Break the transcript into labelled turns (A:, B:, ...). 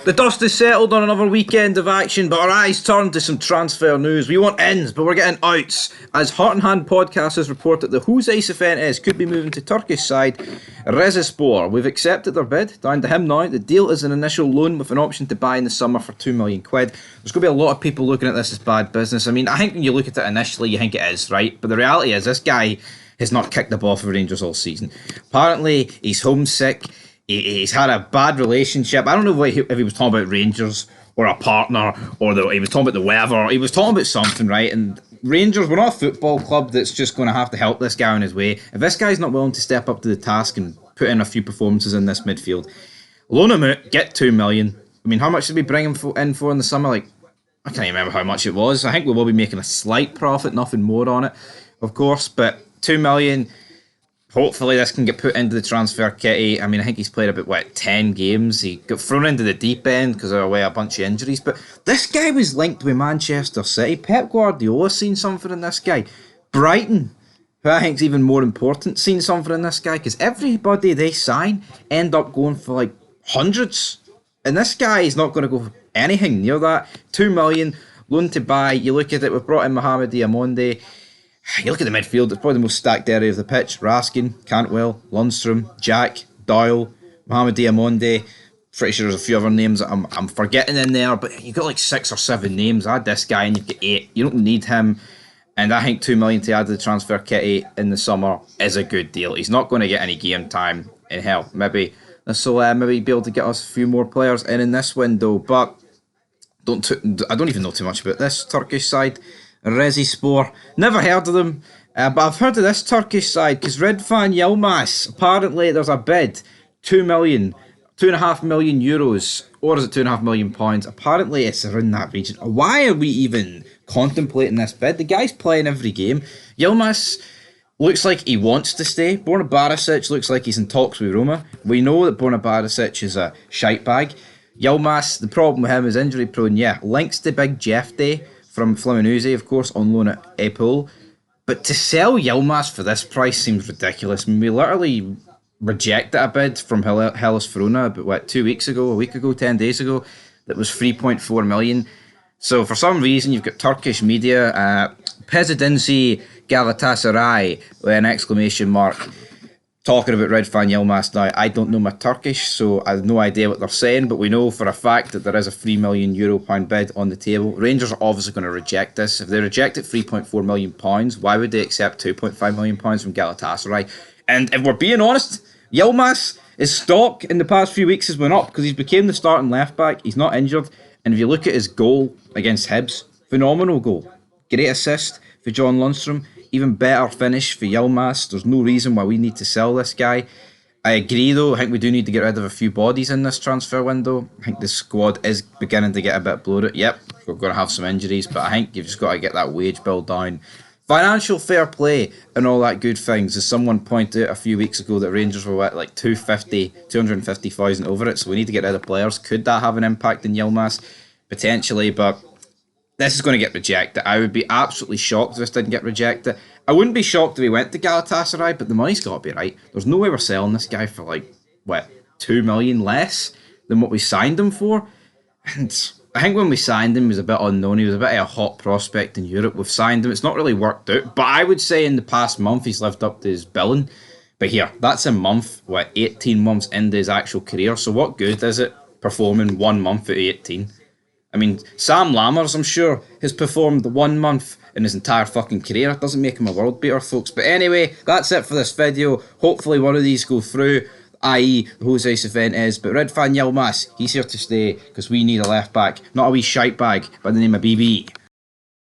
A: The dust is settled on another weekend of action, but our eyes turn to some transfer news. We want ins, but we're getting outs. As Heart and Hand podcast has reported, the Cifiuentes could be moving to Turkish side Recieve. We've accepted their bid, down to him now. The deal is an initial loan with an option to buy in the summer for £2 million. There's going to be a lot of people looking at this as bad business. I mean, I think when you look at it initially, you think it is, right? But the reality is, this guy has not kicked the ball for Rangers all season. Apparently, he's homesick. He's had a bad relationship. I don't know if he was talking about Rangers or a partner or he was talking about the weather. He was talking about something, right? And Rangers, we're not a football club that's just going to have to help this guy on his way. If this guy's not willing to step up to the task and put in a few performances in this midfield, loan him out, get $2 million. I mean, how much did we bring him in for in the summer? Like, I can't even remember how much it was. I think we will be making a slight profit, nothing more on it, of course. But $2 million. Hopefully this can get put into the transfer kitty. I mean, I think he's played about, 10 games. He got thrown into the deep end because of a bunch of injuries. But this guy was linked with Manchester City. Pep Guardiola seen something in this guy. Brighton, who I think is even more important, seen something in this guy. Because everybody they sign end up going for hundreds. And this guy is not going to go for anything near that. $2 million, loan to buy. You look at it, we've brought in Mohamed Diamonde. You look at the midfield, it's probably the most stacked area of the pitch. Raskin, Cantwell, Lundstrom, Jack, Doyle, Mohamed Diamonde. Pretty sure there's a few other names that I'm forgetting in there, but you've got 6 or 7 names. Add this guy and you've got 8. You don't need him. And I think $2 million to add to the transfer kitty in the summer is a good deal. He's not going to get any game time in hell. Maybe this will maybe be able to get us a few more players in this window, but I don't even know too much about this Turkish side. Recieve. Never heard of them, but I've heard of this Turkish side because Ridvan Yilmaz, apparently there's a bid, €2.5 million, or is it £2.5 million? Apparently it's around that region. Why are we even contemplating this bid? The guy's playing every game. Yilmaz looks like he wants to stay. Borna Barisic looks like he's in talks with Roma. We know that Borna Barisic is a shite bag. Yilmaz, the problem with him is injury prone. Yeah, links to Big Jeff Day from Fluminense, of course, on loan at Apple. But to sell Yilmaz for this price seems ridiculous. I mean, we literally rejected a bid from Hellas Verona about 2 weeks ago, a week ago, 10 days ago, that was 3.4 million. So for some reason, you've got Turkish media, Presidency Galatasaray, with an exclamation mark, talking about Ridvan Yilmaz now. I don't know my Turkish, so I have no idea what they're saying, but we know for a fact that there is a £3 million bid on the table. Rangers are obviously going to reject this. If they reject it £3.4 million, why would they accept £2.5 million from Galatasaray? And if we're being honest, Yilmaz, his stock in the past few weeks has went up because he's became the starting left back. He's not injured. And if you look at his goal against Hibs, phenomenal goal. Great assist for John Lundstrom. Even better finish for Yilmaz. There's no reason why we need to sell this guy. I agree though, I think we do need to get rid of a few bodies in this transfer window. I think the squad is beginning to get a bit bloated. Yep, we're going to have some injuries, but I think you've just got to get that wage bill down. Financial fair play and all that good things. As someone pointed out a few weeks ago that Rangers were at 250,000 over it, so we need to get rid of players. Could that have an impact in Yilmaz? Potentially, but this is going to get rejected. I would be absolutely shocked if this didn't get rejected. I wouldn't be shocked if he went to Galatasaray, but the money's got to be right. There's no way we're selling this guy for $2 million less than what we signed him for. And I think when we signed him, he was a bit unknown. He was a bit of a hot prospect in Europe. We've signed him. It's not really worked out, but I would say in the past month he's lived up to his billing. But here, that's a month, 18 months into his actual career. So what good is it performing 1 month out of 18? I mean, Sam Lammers, I'm sure, has performed 1 month in his entire fucking career. It doesn't make him a world beater, folks. But anyway, that's it for this video. Hopefully one of these go through, i.e. Cifiuentes. But Ridvan Yilmaz, he's here to stay because we need a left back, not a wee shite bag by the name of BB.